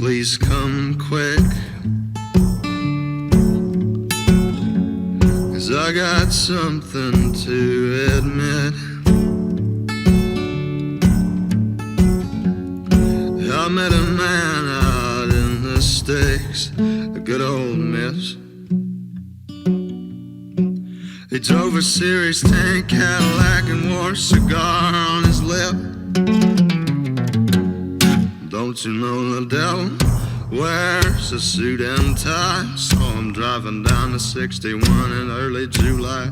please come quick, 'cause I got something to admit. I met a man out in the sticks, a good old miss. He drove a Series 10 Cadillac and wore a cigar on his lip. Don't you know the devil wears a suit and tie? Saw him driving down the 61 in early July.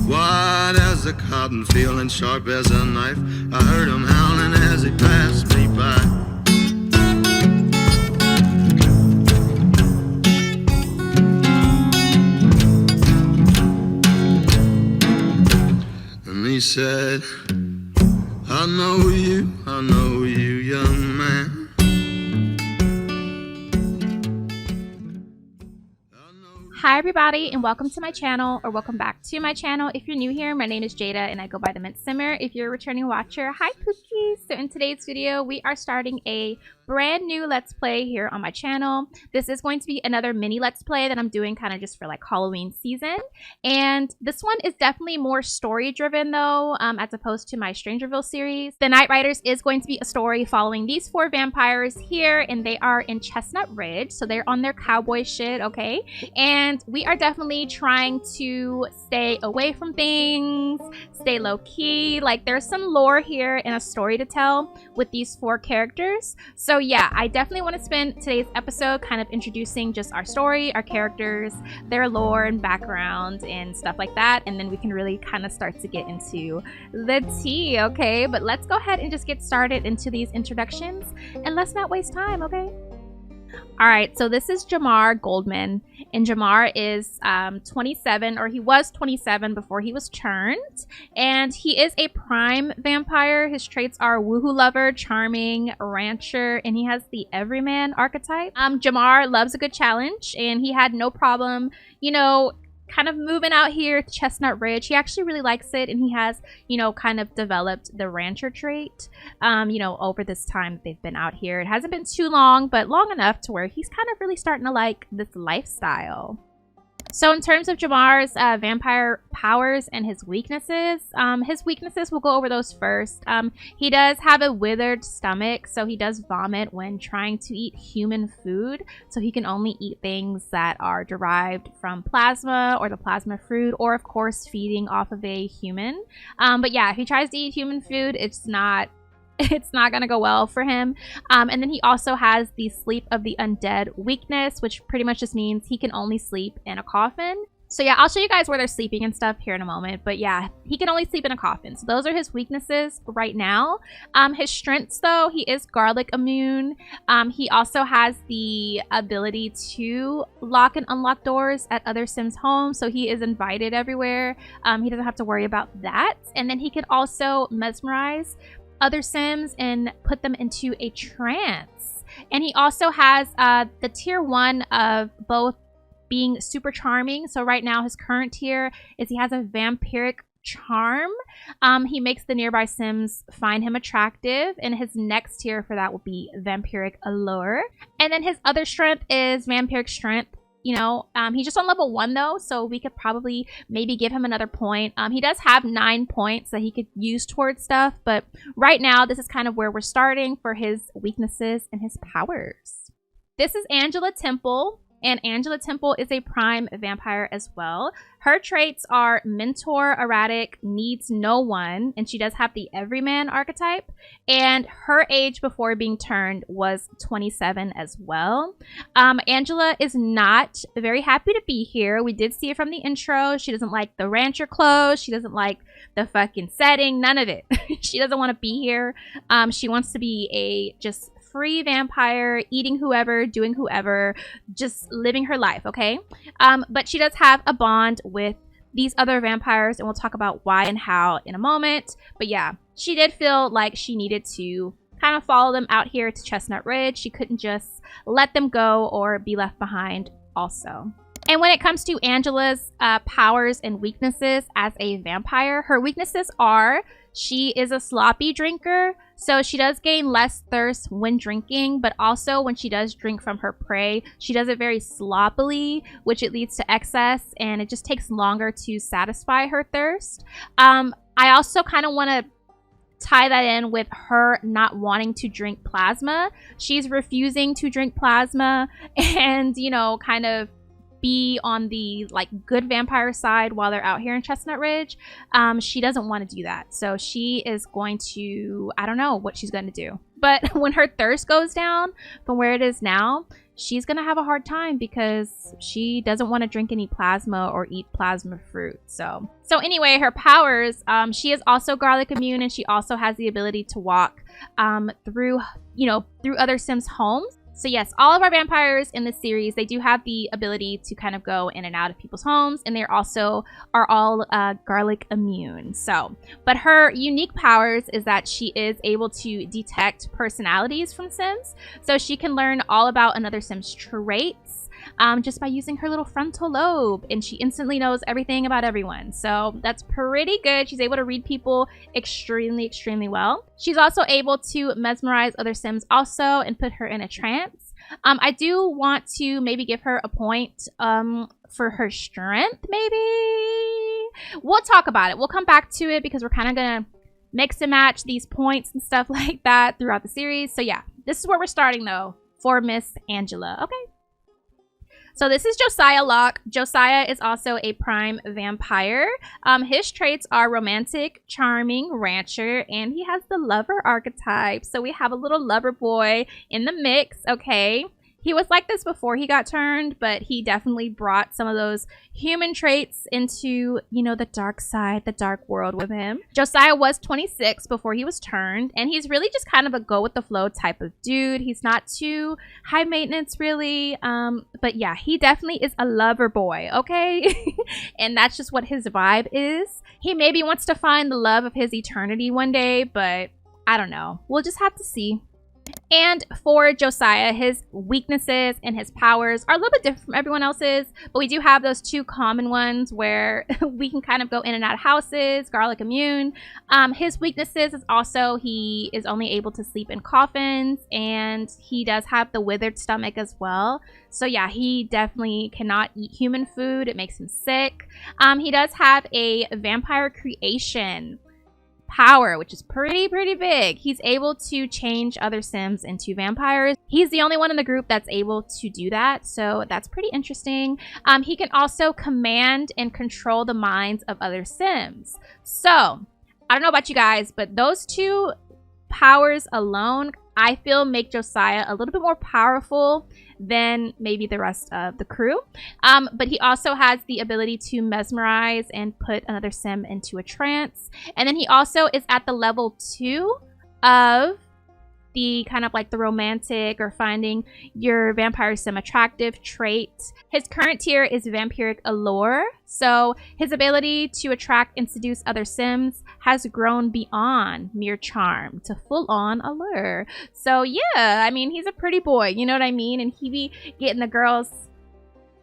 White as a cotton field and sharp as a knife. I heard him howling as he passed me by. He said, I know you, young man. Hi everybody, and welcome to my channel, or welcome back to my channel. If you're new here, my name is Jada and I go by the mintsimmer. If you're a returning watcher, hi pookies. So in today's video, we are starting a brand new let's play here on my channel. This is going to be another mini let's play that I'm doing kind of just for like Halloween season, and this one is definitely more story driven though, as opposed to my Strangerville series. The Knight Riders is going to be a story following these 4 vampires here, and they are in Chestnut Ridge, so they're on their cowboy shit, okay? And we are definitely trying to stay away from things, stay low-key. Like, there's some lore here and a story to tell with these 4 characters. So yeah, I definitely want to spend today's episode kind of introducing just our story, our characters, their lore and background and stuff like that, and then we can really kind of start to get into the tea, okay? But let's go ahead and just get started into these introductions, and let's not waste time, okay? Alright, so this is Jamar Goldman, and Jamar is 27, or he was 27 before he was turned, and he is a prime vampire. His traits are woohoo lover, charming, rancher, and he has the everyman archetype. Jamar loves a good challenge, and he had no problem, you know, kind of moving out here to Chestnut Ridge. He actually really likes it, and he has, you know, kind of developed the rancher trait, you know, over this time that they've been out here. It hasn't been too long, but long enough to where he's kind of really starting to like this lifestyle. So in terms of Jamar's vampire powers and his weaknesses we'll go over those first. He does have a withered stomach, so he does vomit when trying to eat human food. So he can only eat things that are derived from plasma or the plasma fruit, or of course feeding off of a human. But yeah, if he tries to eat human food, it's not gonna go well for him. And then he also has the sleep of the undead weakness, which pretty much just means he can only sleep in a coffin. So yeah, I'll show you guys where they're sleeping and stuff here in a moment, but yeah, he can only sleep in a coffin. So those are his weaknesses right now. His strengths though, he is garlic immune. He also has the ability to lock and unlock doors at other Sims homes, so he is invited everywhere. He doesn't have to worry about that. And then he can also mesmerize other Sims and put them into a trance. And he also has the tier 1 of both being super charming. So right now his current tier is he has a vampiric charm. He makes the nearby Sims find him attractive, and his next tier for that will be vampiric allure. And then his other strength is vampiric strength. You know, he's just on level 1 though, so we could probably maybe give him another point. He does have 9 points that he could use towards stuff, but right now this is kind of where we're starting for his weaknesses and his powers. This is Angela Temple, and Angela Temple is a prime vampire as well. Her traits are mentor, erratic, needs no one, and she does have the everyman archetype. And her age before being turned was 27 as well. Angela is not very happy to be here. We did see it from the intro. She doesn't like the rancher clothes. She doesn't like the fucking setting. None of it. She doesn't want to be here. She wants to be a just free vampire, eating whoever, doing whoever, just living her life, okay? But she does have a bond with these other vampires, and we'll talk about why and how in a moment. But yeah, she did feel like she needed to kind of follow them out here to Chestnut Ridge. She couldn't just let them go or be left behind also. And when it comes to Angela's powers and weaknesses as a vampire, her weaknesses are she is a sloppy drinker, So she does gain less thirst when drinking, but also when she does drink from her prey, she does it very sloppily, which it leads to excess, and it just takes longer to satisfy her thirst. I also kind of want to tie that in with her not wanting to drink plasma. She's refusing to drink plasma and, you know, kind of be on the like good vampire side while they're out here in Chestnut Ridge. She doesn't want to do that. So she is going to, I don't know what she's going to do. But when her thirst goes down from where it is now, she's going to have a hard time because she doesn't want to drink any plasma or eat plasma fruit. So anyway, her powers, she is also garlic immune, and she also has the ability to walk through other Sims' homes. So yes, all of our vampires in this series, they do have the ability to kind of go in and out of people's homes, and they also are all garlic immune. So, but her unique powers is that she is able to detect personalities from Sims. So she can learn all about another Sim's traits just by using her little frontal lobe, and she instantly knows everything about everyone. So that's pretty good. She's able to read people extremely, extremely well. She's also able to mesmerize other Sims also and put her in a trance. I do want to maybe give her a point for her strength, maybe. We'll talk about it. We'll come back to it because we're kind of gonna mix and match these points and stuff like that throughout the series. So yeah, this is where we're starting though for Miss Angela. Okay. So this is Josiah Locke. Josiah is also a prime vampire. His traits are romantic, charming, rancher, and he has the lover archetype. So we have a little lover boy in the mix, okay? He was like this before he got turned, but he definitely brought some of those human traits into, you know, the dark side, the dark world with him. Josiah was 26 before he was turned, and he's really just kind of a go-with-the-flow type of dude. He's not too high maintenance, really, but yeah, he definitely is a lover boy, okay? And that's just what his vibe is. He maybe wants to find the love of his eternity one day, but I don't know. We'll just have to see. And for Josiah, his weaknesses and his powers are a little bit different from everyone else's, but we do have those two common ones where we can kind of go in and out of houses, garlic immune. His weaknesses is also he is only able to sleep in coffins, and he does have the withered stomach as well. So yeah, he definitely cannot eat human food. It makes him sick. He does have a vampire creation power, which is pretty big. He's able to change other Sims into vampires. He's the only one in the group that's able to do that, so that's pretty interesting. He can also command and control the minds of other Sims. So I don't know about you guys, but those two powers alone, I feel, make Josiah a little bit more powerful than maybe the rest of the crew. But he also has the ability to mesmerize and put another Sim into a trance. And then he also is at the level 2 of the kind of like the romantic or finding your vampire Sim attractive trait. His current tier is vampiric allure. So his ability to attract and seduce other Sims has grown beyond mere charm to full-on allure. So yeah, I mean, he's a pretty boy, you know what I mean? And he be getting the girls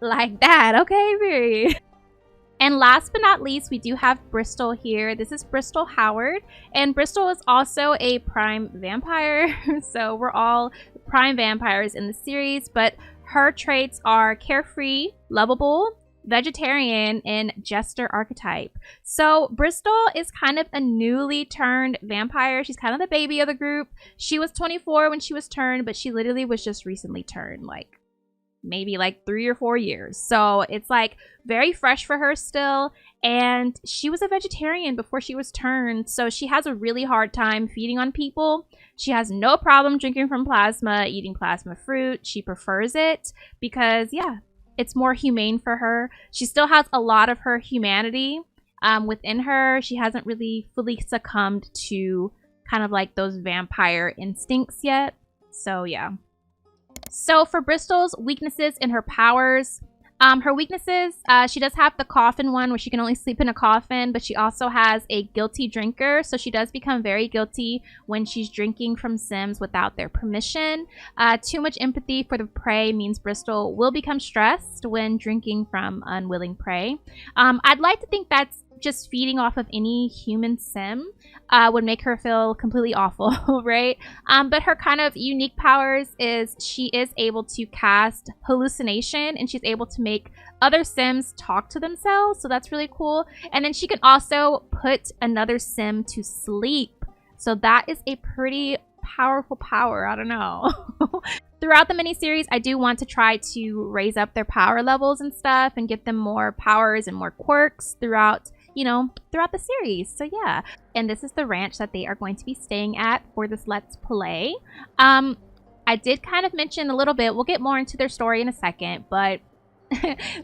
like that, okay, period. And last but not least, we do have Bristol here. This is Bristol Howard, and Bristol is also a prime vampire. So we're all prime vampires in the series, but her traits are carefree, lovable, vegetarian, and jester archetype. So Bristol is kind of a newly turned vampire. She's kind of the baby of the group. She was 24 when she was turned, but she literally was just recently turned, like maybe like 3 or 4 years. So it's like very fresh for her still, and she was a vegetarian before she was turned, so she has a really hard time feeding on people. She has no problem drinking from plasma, eating plasma fruit. She prefers it because yeah, it's more humane for her. She still has a lot of her humanity within her. She hasn't really fully succumbed to kind of like those vampire instincts yet. So yeah. So for Bristol's weaknesses and her powers, her weaknesses, she does have the coffin one where she can only sleep in a coffin, but she also has a guilty drinker. So she does become very guilty when she's drinking from Sims without their permission. Too much empathy for the prey means Bristol will become stressed when drinking from unwilling prey. I'd like to think that's just feeding off of any human sim would make her feel completely awful, right? But her kind of unique powers is she is able to cast hallucination, and she's able to make other sims talk to themselves, so that's really cool. And then she can also put another sim to sleep, so that is a pretty powerful power. I don't know. Throughout the miniseries, I do want to try to raise up their power levels and stuff and get them more powers and more quirks throughout, you know, throughout the series. So yeah. And this is the ranch that they are going to be staying at for this Let's Play. I did kind of mention a little bit, we'll get more into their story in a second, but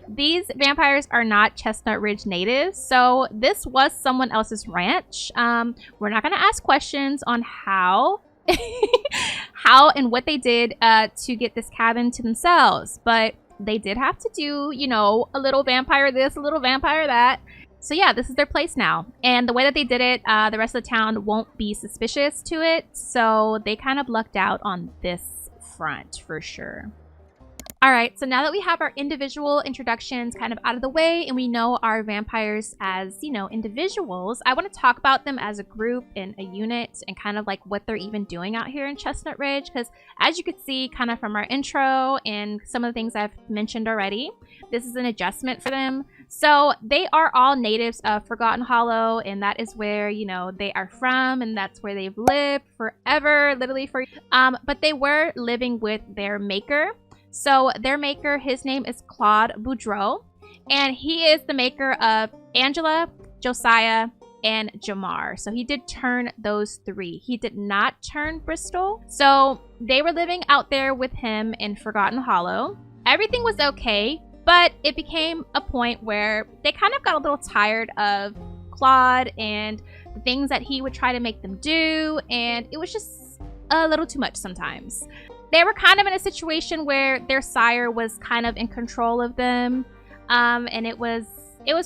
these vampires are not Chestnut Ridge natives, so this was someone else's ranch. We're not going to ask questions on how and what they did to get this cabin to themselves, but they did have to do, you know, a little vampire this, a little vampire that. So yeah, this is their place now, and the way that they did it, the rest of the town won't be suspicious to it, so they kind of lucked out on this front for sure. Alright, so now that we have our individual introductions kind of out of the way and we know our vampires as, you know, individuals, I want to talk about them as a group and a unit and kind of like what they're even doing out here in Chestnut Ridge, because as you could see kind of from our intro and some of the things I've mentioned already, this is an adjustment for them. So they are all natives of Forgotten Hollow, and that is where, you know, they are from, and that's where they've lived forever, literally for but they were living with their maker. So their maker, his name is Claude Boudreaux, and he is the maker of Angela, Josiah, and Jamar. So he did turn those three. He did not turn Bristol. So they were living out there with him in Forgotten Hollow. Everything was okay, but it became a point where they kind of got a little tired of Claude and the things that he would try to make them do, and it was just a little too much sometimes. They were kind of in a situation where their sire was kind of in control of them, and it was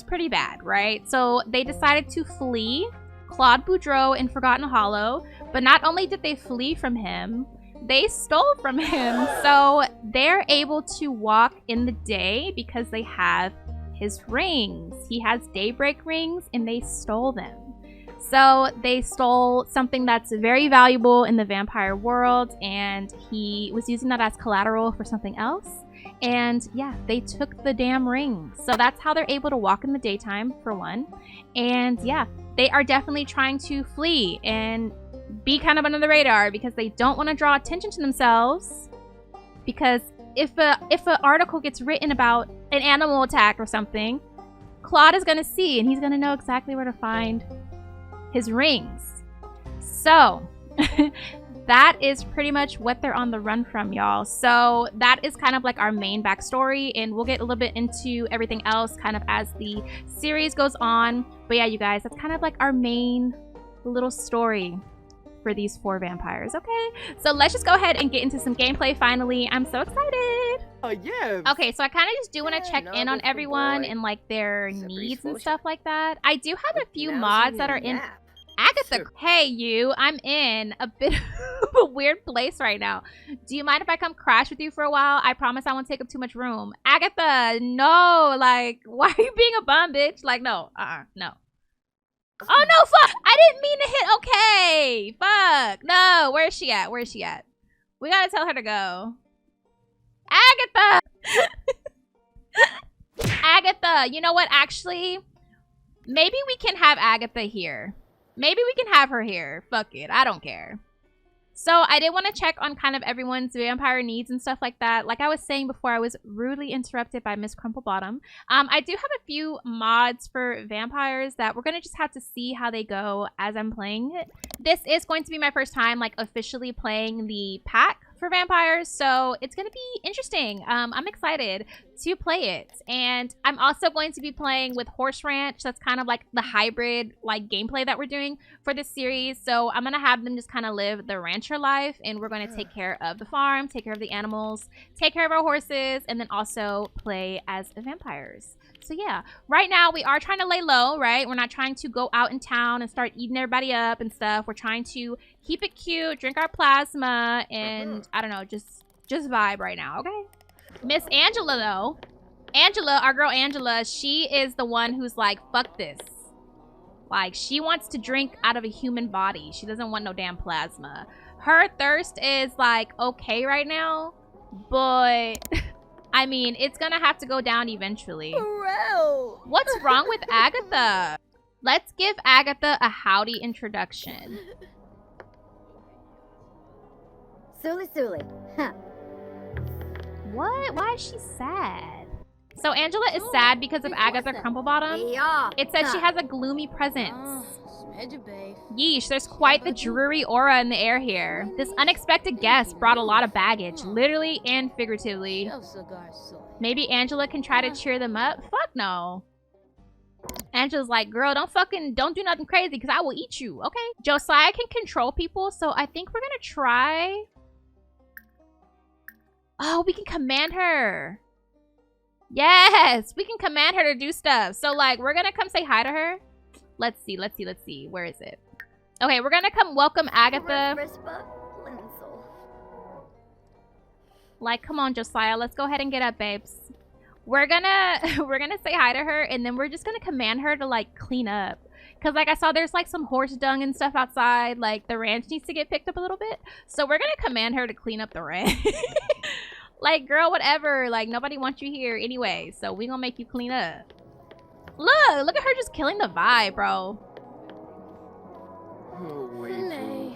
pretty bad, right? So they decided to flee Claude Boudreaux in Forgotten Hollow, but not only did they flee from him, they stole from him. So they're able to walk in the day because they have his rings. He has daybreak rings, and they stole them. So they stole something that's very valuable in the vampire world, and he was using that as collateral for something else. And yeah, they took the damn rings. So that's how they're able to walk in the daytime, for one. And yeah, they are definitely trying to flee and be kind of under the radar because they don't want to draw attention to themselves. Because if an article gets written about an animal attack or something, Claude is going to see, and he's going to know exactly where to find his rings. So that is pretty much what they're on the run from, y'all. So that is kind of like our main backstory, and we'll get a little bit into everything else kind of as the series goes on. But yeah, you guys, that's kind of like our main little story for these 4 vampires. Okay, so let's just go ahead and get into some gameplay finally. I'm so excited. Oh yeah. Okay, so I kind of just do want to check in on everyone and like their needs and stuff like that. I do have a few mods that are in. Agatha, hey you, I'm in a bit of a weird place right now. Do you mind if I come crash with you for a while? I promise I won't take up too much room. Agatha, no, like, why are you being a bum, bitch? Like, no, no. Oh no, fuck! I didn't mean to hit okay! Fuck! No, where is she at? Where is she at? We gotta tell her to go. Agatha! Agatha, you know what, actually? Maybe we can have Agatha here. Maybe we can have her here. Fuck it. I don't care. So I did want to check on kind of everyone's vampire needs and stuff like that. Like I was saying before, I was rudely interrupted by Miss Crumplebottom. I do have a few mods for vampires that we're going to just have to see how they go as I'm playing it. This is going to be my first time like officially playing the pack for vampires, so it's going to be interesting. I'm excited to play it, and I'm also going to be playing with Horse Ranch. That's kind of like the hybrid like gameplay that we're doing for this series. So I'm going to have them just kind of live the rancher life, and we're going to take care of the farm, take care of the animals, take care of our horses, and then also play as vampires. So yeah, right now we are trying to lay low, right? We're not trying to go out in town and start eating everybody up and stuff. We're trying to keep it cute, drink our plasma, and I don't know, just vibe right now, okay? Miss Angela though, our girl Angela, she is the one who's like, fuck this. Like, she wants to drink out of a human body. She doesn't want no damn plasma. Her thirst is, like, okay right now. But, I mean, it's gonna have to go down eventually. Bro. What's wrong with Agatha? Let's give Agatha a howdy introduction. Suli. Huh. What? Why is she sad? So Angela is sad because of Agatha Crumplebottom. Yeah. It says she has a gloomy presence. Smedja babe. Yeesh, there's quite the dreary aura in the air here. This unexpected guest brought a lot of baggage, literally and figuratively. Maybe Angela can try to cheer them up? Fuck no. Angela's like, girl, don't do nothing crazy because I will eat you, okay? Josiah can control people, so I think we're gonna try... Oh, we can command her. Yes, we can command her to do stuff. So, like, we're gonna come say hi to her. Let's see. Where is it? Okay, we're gonna come welcome Agatha. Like, come on, Josiah. Let's go ahead and get up, babes. We're gonna say hi to her, and then we're just gonna command her to, like, clean up. Because, like, I saw there's, like, some horse dung and stuff outside. Like, the ranch needs to get picked up a little bit. So we're gonna command her to clean up the ranch. Like, girl, whatever. Like, nobody wants you here anyway. So we gonna make you clean up. Look at her just killing the vibe, bro.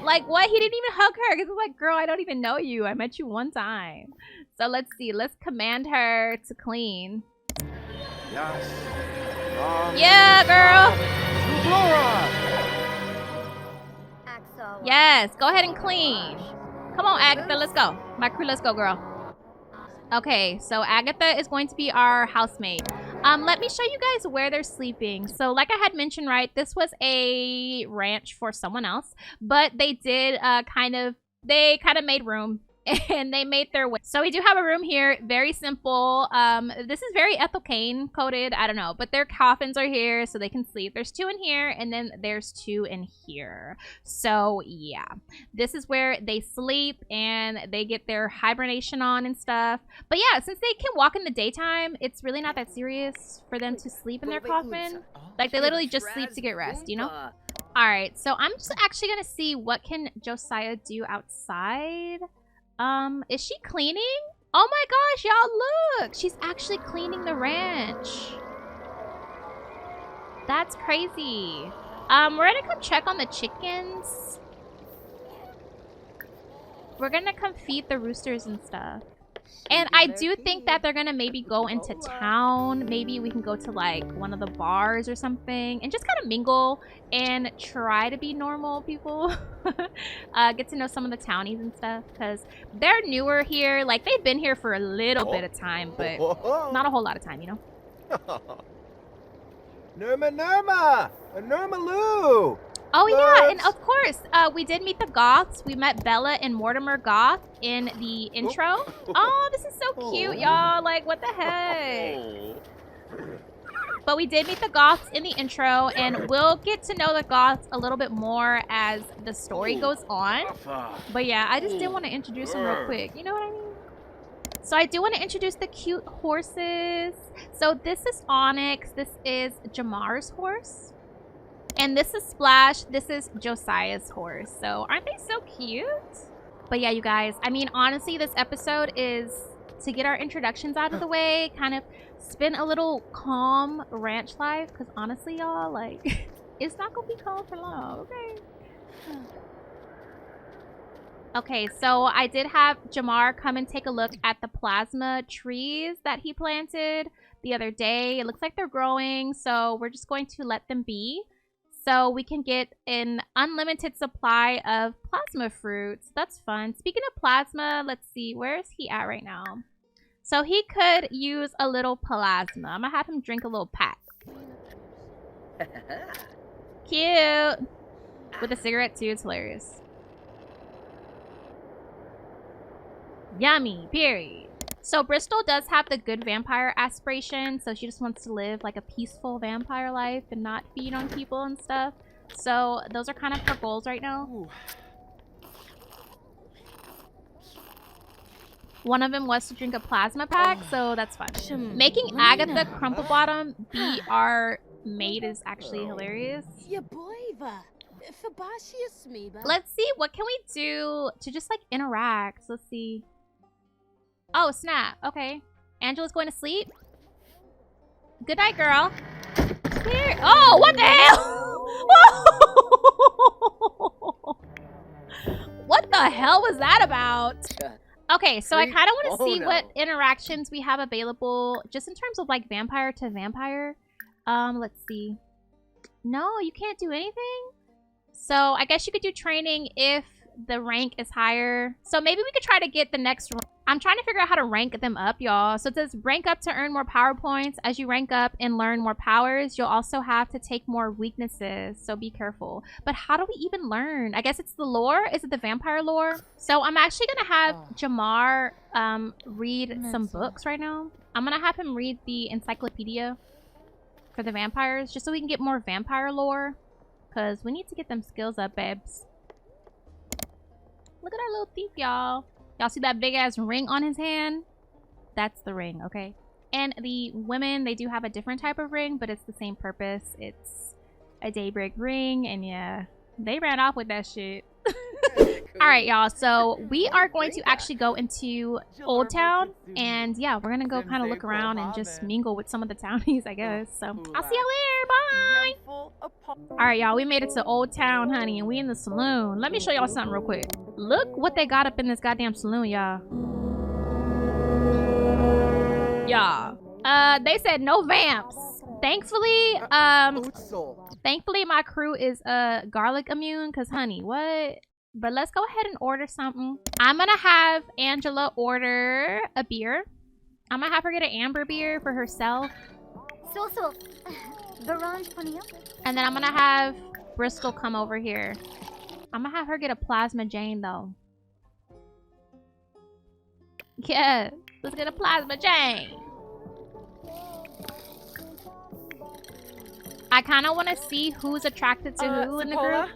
Like, what? He didn't even hug her. Because it's like, girl, I don't even know you. I met you one time. So let's see. Let's command her to clean. Yes. Yeah, girl. Yes, go ahead and clean. Come on, Agatha, let's go. My crew, let's go, girl. Okay, so Agatha is going to be our housemaid. Let me show you guys where they're sleeping. So, like I had mentioned, right, this was a ranch for someone else, but they did kind of made room. And they made their way. So we do have a room here. Very simple. This is very ethylene coated. I don't know. But their coffins are here so they can sleep. There's 2 in here. And then there's 2 in here. So yeah. This is where they sleep. And they get their hibernation on and stuff. But yeah, since they can walk in the daytime, it's really not that serious for them to sleep in their coffin. Like, they literally just sleep to get rest, you know? Alright, so I'm just actually going to see what can Josiah do outside. Is she cleaning? Oh my gosh, y'all, look! She's actually cleaning the ranch. That's crazy. We're gonna come check on the chickens. We're gonna come feed the roosters and stuff. And I do think that they're gonna maybe go into town. Maybe we can go to, like, one of the bars or something and just kind of mingle and try to be normal people. Get to know some of the townies and stuff because they're newer here. Like, they've been here for a little bit of time, but not a whole lot of time, you know? Nurma! Nurmaloo! Oh yeah, and of course, we did meet the Goths. We met Bella and Mortimer Goth in the intro. Oh, this is so cute, y'all. Like, what the heck? But we did meet the Goths in the intro, and we'll get to know the Goths a little bit more as the story goes on. But yeah, I just did want to introduce them real quick. You know what I mean? So I do want to introduce the cute horses. So this is Onyx. This is Jamar's horse. And this is Splash. This is Josiah's horse. So aren't they so cute? But yeah, you guys, I mean, honestly, this episode is to get our introductions out of the way, kind of spend a little calm ranch life. Because honestly, y'all, like, it's not going to be calm for long, okay? Okay, so I did have Jamar come and take a look at the plasma trees that he planted the other day. It looks like they're growing, so we're just going to let them be. So we can get an unlimited supply of plasma fruits. That's fun. Speaking of plasma, let's see. Where is he at right now? So he could use a little plasma. I'm going to have him drink a little pack. Cute. With a cigarette too. It's hilarious. Yummy. Period. So Bristol does have the good vampire aspiration, so she just wants to live like a peaceful vampire life and not feed on people and stuff. So those are kind of her goals right now. Ooh. One of them was to drink a plasma pack, so that's fun. Making Agatha Crumplebottom be our maid is actually hilarious. Yeah, boyva. Fabashius meba. Let's see, what can we do to just like interact? Let's see. Oh, snap. Okay. Angela's going to sleep. Good night, girl. Here. Oh, what the hell? What the hell was that about? Okay, so I kind of want to see what interactions we have available just in terms of like vampire to vampire. Let's see. No, you can't do anything? So I guess you could do training if the rank is higher. So maybe we could try to get the next... I'm trying to figure out how to rank them up, y'all. So it says rank up to earn more power points. As you rank up and learn more powers, you'll also have to take more weaknesses. So be careful. But how do we even learn? I guess it's the lore. Is it the vampire lore? So I'm actually going to have Jamar read some books right now. I'm going to have him read the encyclopedia for the vampires just so we can get more vampire lore. Because we need to get them skills up, babes. Look at our little thief, y'all. Y'all see that big ass ring on his hand? That's the ring, okay? And the women, they do have a different type of ring, but it's the same purpose. It's a daybreak ring, and yeah, they ran off with that shit. Alright, y'all, so we are going to actually go into Old Town, and yeah, we're gonna go kind of look around and just mingle with some of the townies, I guess. So, I'll see y'all later, bye! Alright, y'all, we made it to Old Town, honey, and we in the saloon. Let me show y'all something real quick. Look what they got up in this goddamn saloon, y'all. Y'all. They said no vamps. Thankfully, my crew is garlic immune, cause honey, what? But let's go ahead and order something. I'm gonna have Angela order a beer. I'm gonna have her get an amber beer for herself. And then I'm gonna have Bristol come over here. I'm gonna have her get a plasma Jane though. Yeah, let's get a plasma Jane. I kind of want to see who's attracted to who in the group.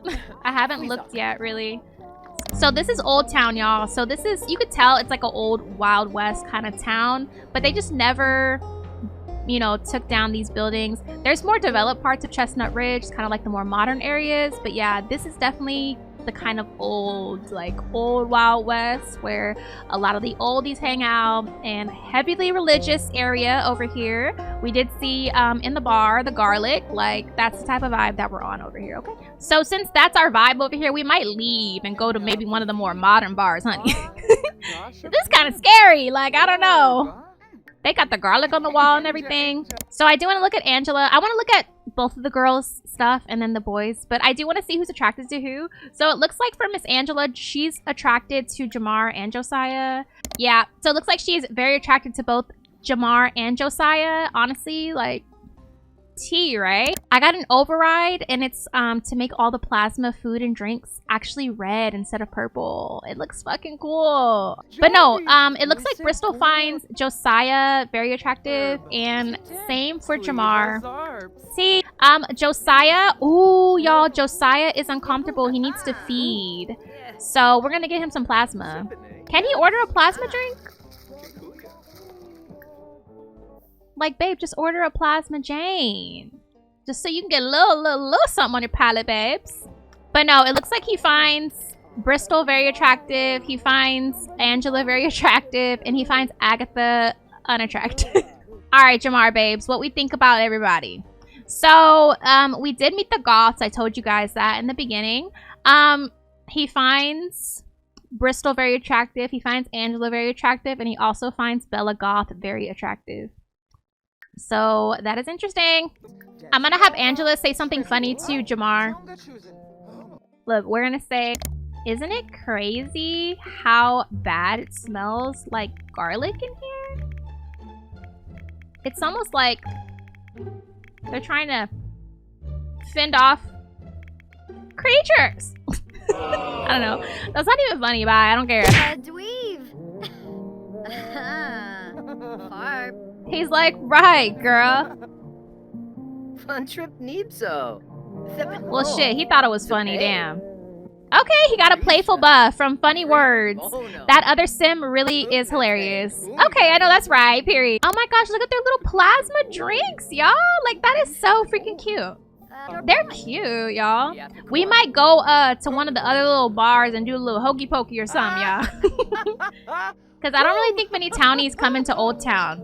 I haven't looked yet, really. So this is Old Town, y'all. So this is, you could tell it's like an old Wild West kind of town, but they just never, you know, took down these buildings. There's more developed parts of Chestnut Ridge, kind of like the more modern areas. But yeah, this is definitely the kind of old, like old Wild West where a lot of the oldies hang out, and heavily religious area over here. We did see in the bar, the garlic, like that's the type of vibe that we're on over here, okay? So since that's our vibe over here, we might leave and go to maybe one of the more modern bars, honey. This is kind of scary, like, I don't know. They got the garlic on the wall and everything. So I do want to look at Angela. I want to look at both of the girls' stuff and then the boys. But I do want to see who's attracted to who. So it looks like for Miss Angela, she's attracted to Jamar and Josiah. Yeah, so it looks like she's very attracted to both Jamar and Josiah. Honestly, like, tea, right? I got an override, and it's to make all the plasma food and drinks actually red instead of purple. It looks fucking cool. But no, it looks like Bristol finds Josiah very attractive, and same for Jamar. See, Josiah, ooh, y'all, Josiah is uncomfortable. He needs to feed. So we're gonna get him some plasma. Can he order a plasma drink? Like, babe, just order a plasma Jane. Just so you can get a little something on your palate, babes. But no, it looks like he finds Bristol very attractive. He finds Angela very attractive. And he finds Agatha unattractive. All right, Jamar, babes, what we think about everybody. So, we did meet the Goths. I told you guys that in the beginning. He finds Bristol very attractive. He finds Angela very attractive. And he also finds Bella Goth very attractive. So that is interesting. I'm gonna have Angela say something funny to Jamar. Look, we're gonna say, isn't it crazy how bad it smells like garlic in here? It's almost like they're trying to fend off creatures. I don't know. That's not even funny, but I don't care. Dweeb. Farp. He's like, right, girl. Fun trip Neebso. Well, shit, he thought it was funny, damn. Okay, he got a playful buff from Funny Words. That other sim really is hilarious. Okay, I know that's right, period. Oh my gosh, look at their little plasma drinks, y'all. Like, that is so freaking cute. They're cute, y'all. We might go to one of the other little bars and do a little hokey pokey or something, y'all. Because I don't really think many townies come into Old Town.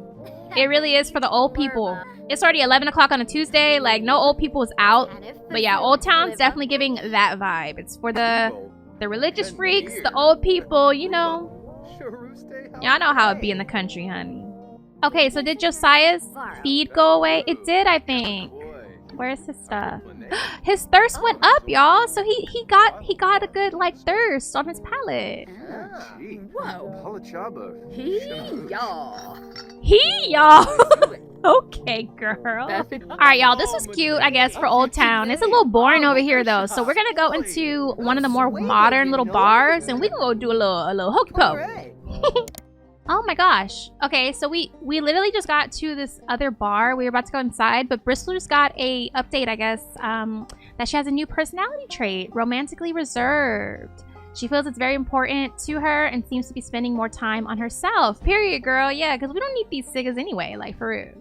It really is for the old people. It's already 11 o'clock on a Tuesday. Like, no old people is out. But yeah, Old Town's definitely giving that vibe. It's for the religious freaks, the old people, you know. Y'all know how it be in the country, honey. Okay, so did Josiah's feed go away? It did, I think. Where's his stuff? His thirst went up, y'all. So he got a good like thirst on his palate. Whoa. Y'all. Okay, girl. Alright, y'all. This was cute, I guess, for Old Town. It's a little boring over here though. So we're gonna go into one of the more modern little bars and we can go do a little hokey poke. Oh my gosh. Okay, so we literally just got to this other bar. We were about to go inside, but Bristol just got a update, I guess, that she has a new personality trait, romantically reserved. She feels it's very important to her and seems to be spending more time on herself. Period, girl. Yeah, because we don't need these cigas anyway, like, for real.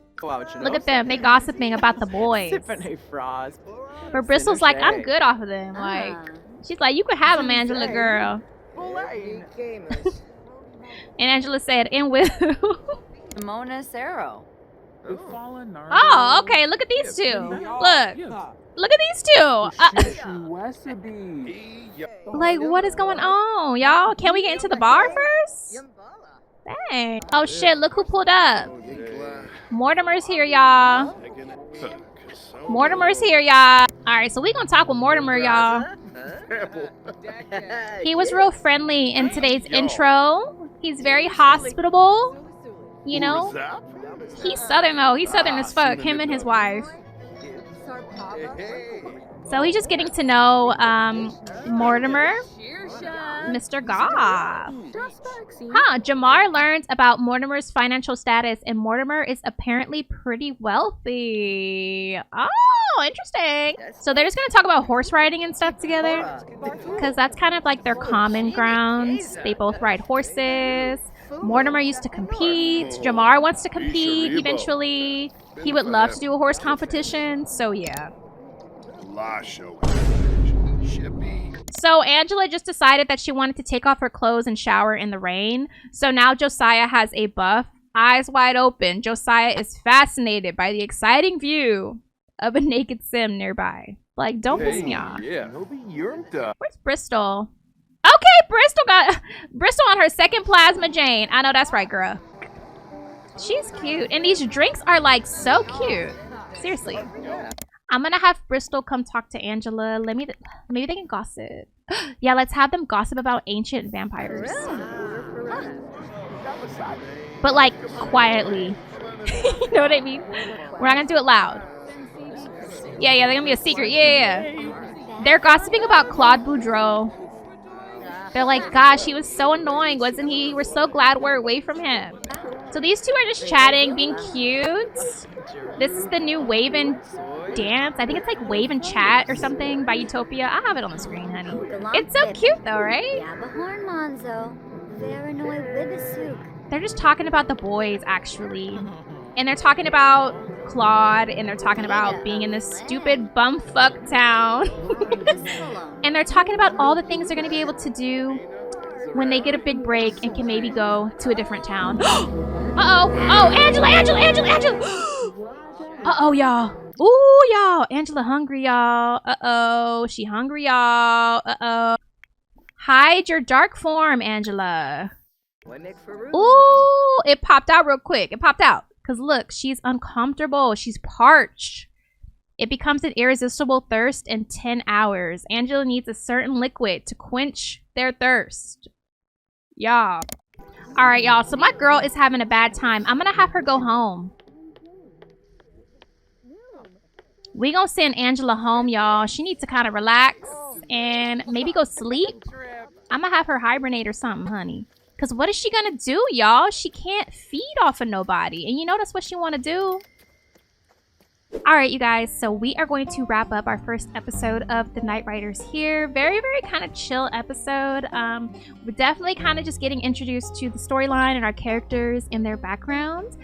Look at them. They gossiping about the boys. But Bristol's like, I'm good off of them. Like, she's like, you could have them, Angela, girl. And Angela said, "In with Mona Sero." Oh, okay. Look at these two. Look at these two. Like, what is going on, y'all? Can we get into the bar first? Dang. Oh shit! Look who pulled up. Mortimer's here, y'all. Mortimer's here, y'all. All right, so we gonna talk with Mortimer, y'all. He was real friendly in today's intro. He's very hospitable, you know. He's Southern though. He's Southern as fuck. Him and his wife. So he's just getting to know Mortimer, Mr. Goff. Huh, Jamar learns about Mortimer's financial status, and Mortimer is apparently pretty wealthy. Oh, interesting. So they're just going to talk about horse riding and stuff together, because that's kind of like their common grounds. They both ride horses. Mortimer used to compete. Jamar wants to compete eventually. He would love to do a horse competition, so yeah. So Angela just decided that she wanted to take off her clothes and shower in the rain. So now Josiah has a buff. Eyes wide open, Josiah is fascinated by the exciting view of a naked sim nearby. Like, don't piss me off. Where's Bristol? Okay, Bristol got Bristol on her second plasma Jane. I know that's right, girl. She's cute. And these drinks are like so cute. Seriously. I'm gonna have Bristol come talk to Angela. Maybe they can gossip. Yeah, let's have them gossip about ancient vampires. But like quietly. You know what I mean? We're not gonna do it loud. Yeah, they're gonna be a secret. Yeah. They're gossiping about Claude Boudreaux. They're like, gosh, he was so annoying, wasn't he? We're so glad we're away from him. So these two are just chatting, being cute. This is the new Wave and Dance. I think it's like Wave and Chat or something by Utopia. I have it on the screen, honey. It's so cute though, right? They're just talking about the boys, actually. And they're talking about Claude, and they're talking about being in this stupid bumfuck town. And they're talking about all the things they're going to be able to do when they get a big break and can maybe go to a different town. Uh-oh. Oh, Angela. Uh-oh, y'all. Ooh, y'all. Angela hungry, y'all. Uh-oh. She hungry, y'all. Uh-oh. Hide your dark form, Angela. Ooh, it popped out real quick. It popped out. Because look, she's uncomfortable. She's parched. It becomes an irresistible thirst in 10 hours. Angela needs a certain liquid to quench their thirst. Y'all. Alright, y'all. So my girl is having a bad time. I'm going to have her go home. We gonna send Angela home, y'all. She needs to kind of relax and maybe go sleep. I'm going to have her hibernate or something, honey. Because what is she going to do, y'all? She can't feed off of nobody. And you know that's what she want to do. Alright, you guys, so we are going to wrap up our first episode of the Knight Riders here. Very, very kind of chill episode. We're definitely kind of just getting introduced to the storyline and our characters and their backgrounds.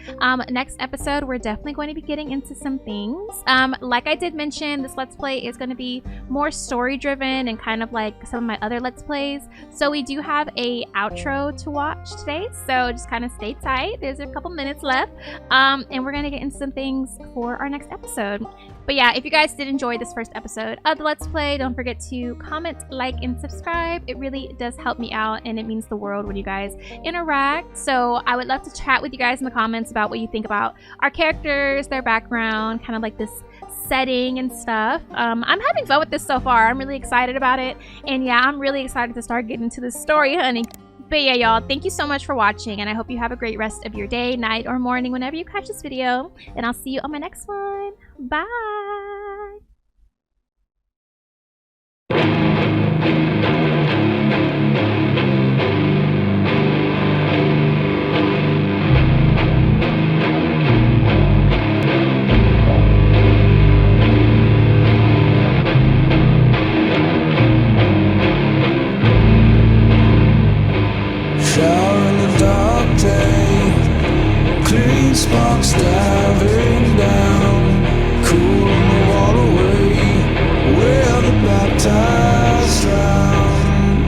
Next episode, we're definitely going to be getting into some things. Like I did mention, this Let's Play is going to be more story-driven and kind of like some of my other Let's Plays. So we do have a outro to watch today, so just kind of stay tight. There's a couple minutes left, and we're going to get into some things for our next episode. But yeah, if you guys did enjoy this first episode of the Let's Play, don't forget to comment, like, and subscribe. It really does help me out, and it means the world when you guys interact. So I would love to chat with you guys in the comments about what you think about our characters, their background, kind of like this setting and stuff. I'm having fun with this so far. I'm really excited about it, and yeah, I'm really excited to start getting into the story, honey. But yeah, y'all, thank you so much for watching, and I hope you have a great rest of your day, night, or morning whenever you catch this video. And I'll see you on my next one. Bye! Shower in the dark day, clean sparks diving down, cool in the waterway, where the baptized drown,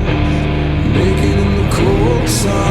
naked in the cold sun.